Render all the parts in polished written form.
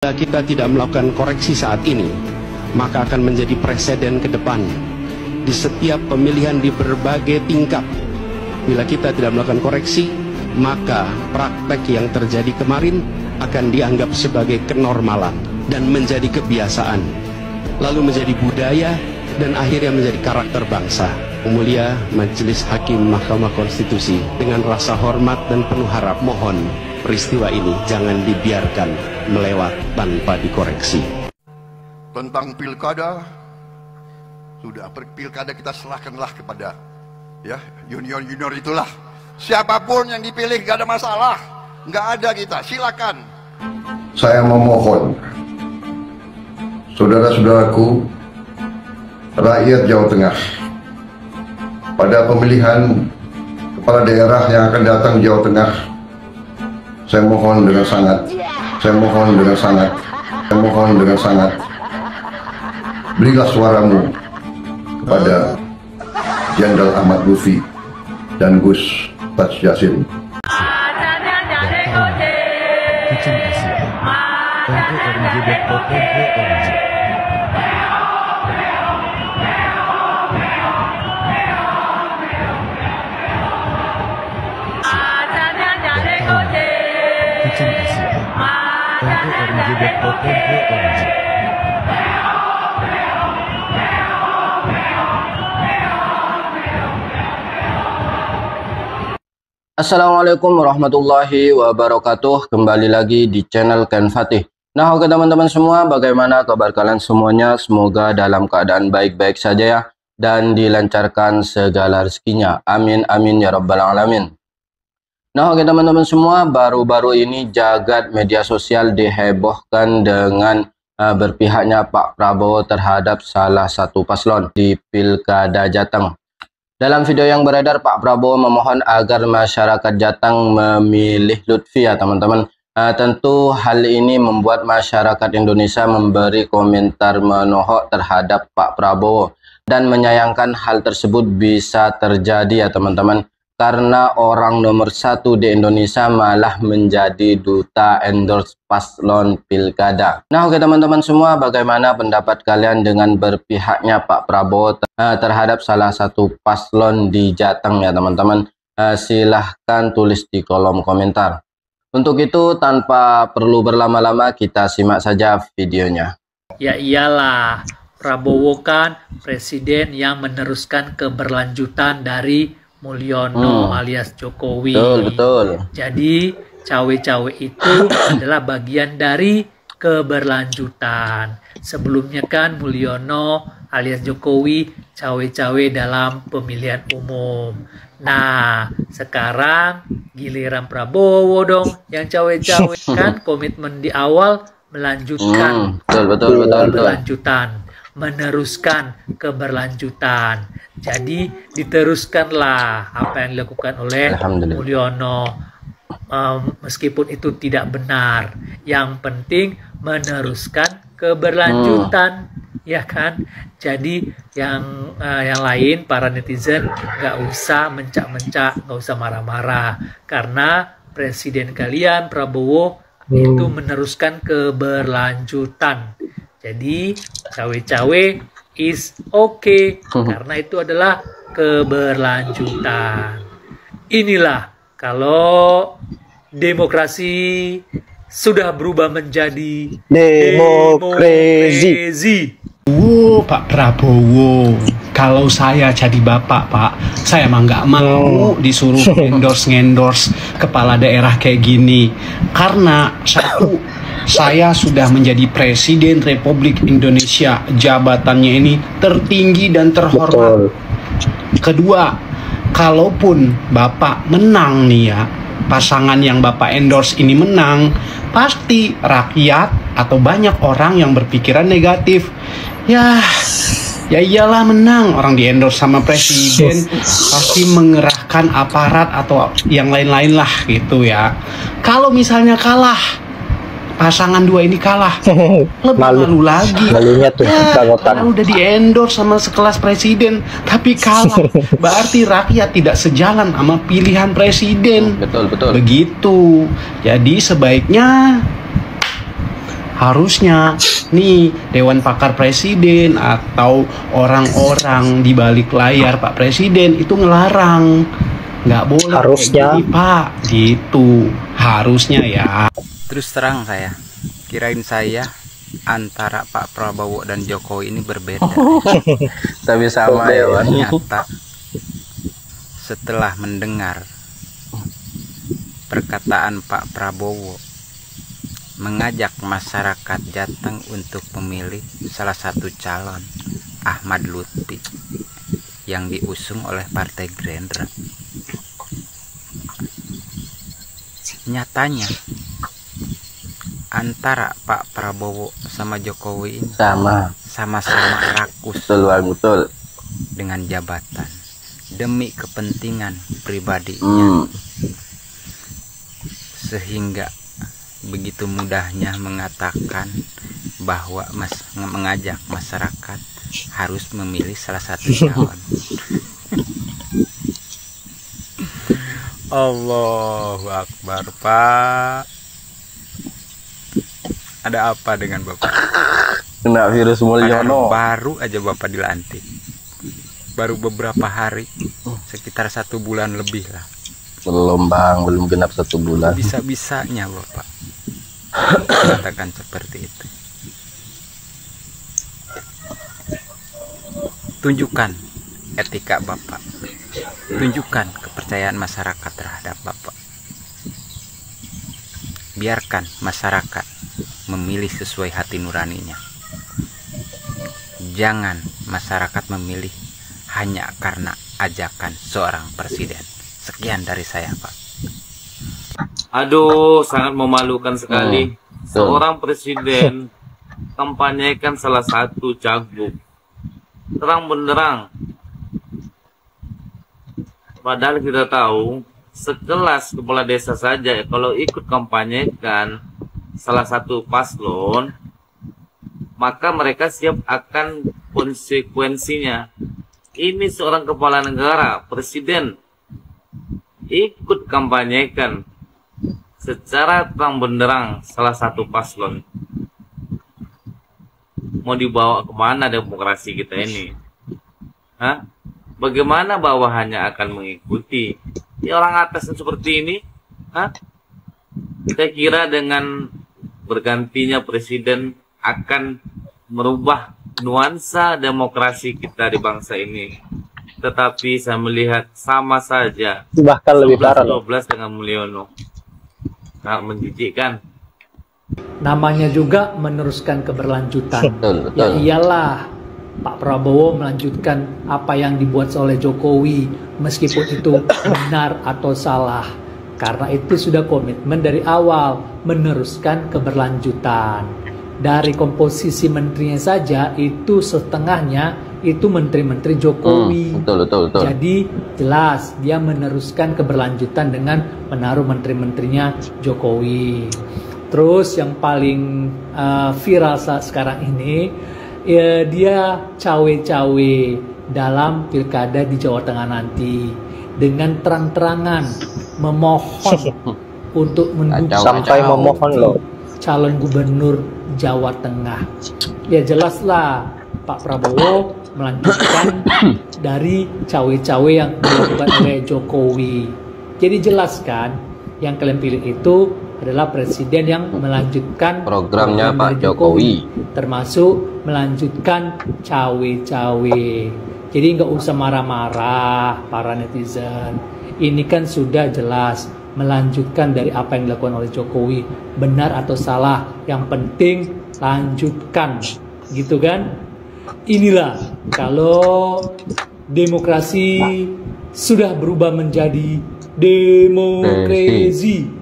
Jika kita tidak melakukan koreksi saat ini, maka akan menjadi presiden ke depan di setiap pemilihan di berbagai tingkat. Bila kita tidak melakukan koreksi, maka praktek yang terjadi kemarin akan dianggap sebagai kenormalan dan menjadi kebiasaan, lalu menjadi budaya dan akhirnya menjadi karakter bangsa. Yang Mulia Majelis Hakim Mahkamah Konstitusi, dengan rasa hormat dan penuh harap mohon peristiwa ini jangan dibiarkan melewat tanpa dikoreksi. Tentang pilkada, sudah pilkada kita serahkanlah kepada junior itulah. Siapapun yang dipilih gak ada masalah, nggak ada kita, silakan. Saya memohon saudara-saudaraku rakyat Jawa Tengah, pada pemilihan kepala daerah yang akan datang di Jawa Tengah, saya mohon dengan sangat, berilah suaramu kepada Jenderal Ahmad Lutfi dan Gus Taj Yassin. Assalamualaikum warahmatullahi wabarakatuh. Kembali lagi di channel Ken Fatih. Nah, oke teman-teman semua, bagaimana kabar kalian semuanya? Semoga dalam keadaan baik-baik saja ya, dan dilancarkan segala rezekinya. Amin amin ya rabbal alamin. Nah, oke teman-teman semua, baru-baru ini jagat media sosial dihebohkan dengan berpihaknya Pak Prabowo terhadap salah satu paslon di Pilkada Jateng. Dalam video yang beredar, Pak Prabowo memohon agar masyarakat Jateng memilih Lutfi ya teman-teman. Tentu hal ini membuat masyarakat Indonesia memberi komentar menohok terhadap Pak Prabowo dan menyayangkan hal tersebut bisa terjadi ya teman-teman, karena orang nomor satu di Indonesia malah menjadi duta endorse paslon pilkada. Nah, oke teman-teman semua, bagaimana pendapat kalian dengan berpihaknya Pak Prabowo terhadap salah satu paslon di Jateng ya teman-teman? Silahkan tulis di kolom komentar. Untuk itu, tanpa perlu berlama-lama, kita simak saja videonya. Ya iyalah, Prabowo kan presiden yang meneruskan keberlanjutan dari Mulyono alias Jokowi. Betul. Jadi cawe-cawe itu adalah bagian dari keberlanjutan. Sebelumnya kan Mulyono alias Jokowi cawe-cawe dalam pemilihan umum. Nah, sekarang giliran Prabowo dong yang cawe-cawe, kan komitmen di awal melanjutkan keberlanjutan, meneruskan keberlanjutan. Jadi diteruskanlah apa yang dilakukan oleh Mulyono, meskipun itu tidak benar. Yang penting meneruskan keberlanjutan, ya kan? Jadi yang lain, para netizen nggak usah mencak-mencak, nggak usah marah-marah, karena presiden kalian Prabowo itu meneruskan keberlanjutan. Jadi cawe-cawe is okay, karena itu adalah keberlanjutan. Inilah kalau demokrasi sudah berubah menjadi demokrasi. Pak Prabowo, kalau saya jadi bapak, Pak, saya emang nggak mau disuruh endorse kepala daerah kayak gini. Karena satu, saya sudah menjadi Presiden Republik Indonesia, jabatannya ini tertinggi dan terhormat. Kedua, kalaupun Bapak menang nih ya, pasangan yang Bapak endorse ini menang, pasti rakyat atau banyak orang yang berpikiran negatif. Ya iyalah, menang, orang di endorse sama presiden, pasti mengerahkan aparat atau yang lain-lain lah gitu ya. Kalau misalnya kalah, pasangan dua ini kalah, lebih malu lagi. Malunya tuh karena udah di endorse sama sekelas presiden tapi kalah, berarti rakyat tidak sejalan sama pilihan presiden. Betul. Begitu. Jadi sebaiknya Harusnya nih Dewan Pakar Presiden atau orang-orang di balik layar Pak Presiden itu ngelarang. Nggak boleh Harusnya. kayak gini, Pak. Gitu. Harusnya ya. Terus terang saya, kirain saya antara Pak Prabowo dan Jokowi ini berbeda. Tapi sama ya, Pak. Ternyata setelah mendengar perkataan Pak Prabowo mengajak masyarakat Jateng untuk memilih salah satu calon, Ahmad Lutfi, yang diusung oleh Partai Gerindra. Nyatanya antara Pak Prabowo sama Jokowi ini sama-sama rakus Betul. dengan jabatan demi kepentingan pribadinya, sehingga begitu mudahnya mengatakan bahwa mengajak masyarakat harus memilih salah satu calon. Allahu Akbar, Pak. Ada apa dengan Bapak? Kena virus Mulyono. Baru aja Bapak dilantik. Baru beberapa hari, sekitar 1 bulan lebih lah. Belum Bang, belum genap 1 bulan. Bisa-bisanya Bapak mengatakan seperti itu. Tunjukkan etika Bapak. Tunjukkan kepercayaan masyarakat terhadap Bapak. Biarkan masyarakat memilih sesuai hati nuraninya. Jangan masyarakat memilih hanya karena ajakan seorang presiden. Sekian dari saya, Pak. Aduh, sangat memalukan sekali. Seorang presiden kampanyekan salah satu cagup. Terang benderang. Padahal kita tahu sekelas kepala desa saja kalau ikut kampanyekan salah satu paslon, maka mereka siap akan konsekuensinya. Ini seorang kepala negara, presiden, ikut kampanyekan secara terang benderang salah satu paslon. Mau dibawa kemana demokrasi kita ini? Hah? Bagaimana bawahannya akan mengikuti? Ya, orang atas seperti ini, saya kira dengan bergantinya presiden akan merubah nuansa demokrasi kita di bangsa ini. Tetapi saya melihat sama saja. Bahkan lebih parah. 12 dengan Mulyono. Sangat menjijikkan. Namanya juga meneruskan keberlanjutan. Betul. Ya iyalah, Pak Prabowo melanjutkan apa yang dibuat oleh Jokowi, meskipun itu benar atau salah. Karena itu sudah komitmen dari awal, meneruskan keberlanjutan. Dari komposisi menterinya saja, itu setengahnya itu menteri-menteri Jokowi. Betul. Jadi jelas dia meneruskan keberlanjutan dengan menaruh menteri-menterinya Jokowi. Terus yang paling viral saat sekarang ini, dia cawe-cawe dalam pilkada di Jawa Tengah nanti dengan terang-terangan memohon untuk mendukung sampai memohon loh calon gubernur Jawa Tengah. Ya jelaslah Pak Prabowo melanjutkan dari cawe-cawe yang dilakukan oleh Jokowi. Jadi jelaskan yang kalian pilih itu adalah presiden yang melanjutkan programnya Pak Jokowi, termasuk melanjutkan cawe-cawe. Jadi nggak usah marah-marah para netizen. Ini kan sudah jelas melanjutkan dari apa yang dilakukan oleh Jokowi. Benar atau salah, yang penting lanjutkan, gitu kan? Inilah kalau demokrasi sudah berubah menjadi demokrasi.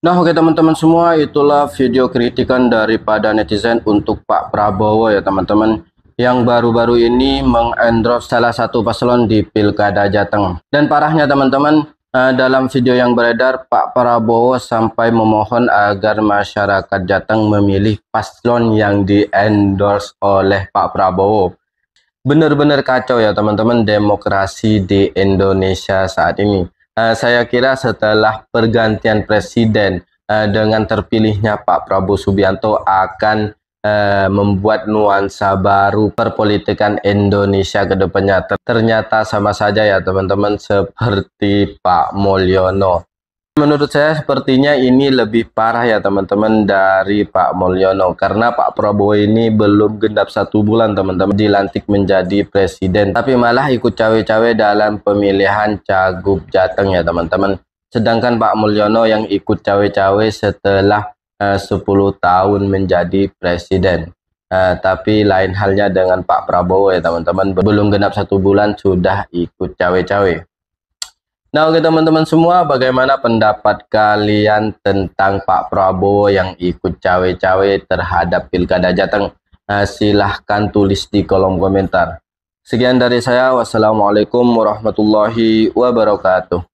Nah, oke teman-teman semua, itulah video kritikan daripada netizen untuk Pak Prabowo ya teman-teman, yang baru-baru ini mengendorse salah satu paslon di Pilkada Jateng. Dan parahnya teman-teman, dalam video yang beredar, Pak Prabowo sampai memohon agar masyarakat Jateng memilih paslon yang di-endorse oleh Pak Prabowo. Benar-benar kacau ya teman-teman demokrasi di Indonesia saat ini. Saya kira setelah pergantian presiden dengan terpilihnya Pak Prabowo Subianto akan membuat nuansa baru perpolitikan Indonesia ke depannya. Ternyata sama saja ya teman-teman, seperti Pak Mulyono. Menurut saya sepertinya ini lebih parah ya teman-teman dari Pak Mulyono, karena Pak Prabowo ini belum genap 1 bulan teman-teman dilantik menjadi presiden, tapi malah ikut cawe-cawe dalam pemilihan Cagup Jateng ya teman-teman. Sedangkan Pak Mulyono yang ikut cawe-cawe setelah 10 tahun menjadi presiden. Tapi lain halnya dengan Pak Prabowo ya teman-teman, belum genap 1 bulan sudah ikut cawe-cawe. Nah oke teman-teman semua, bagaimana pendapat kalian tentang Pak Prabowo yang ikut cawe-cawe terhadap Pilkada Jateng? Silahkan tulis di kolom komentar. Sekian dari saya, wassalamualaikum warahmatullahi wabarakatuh.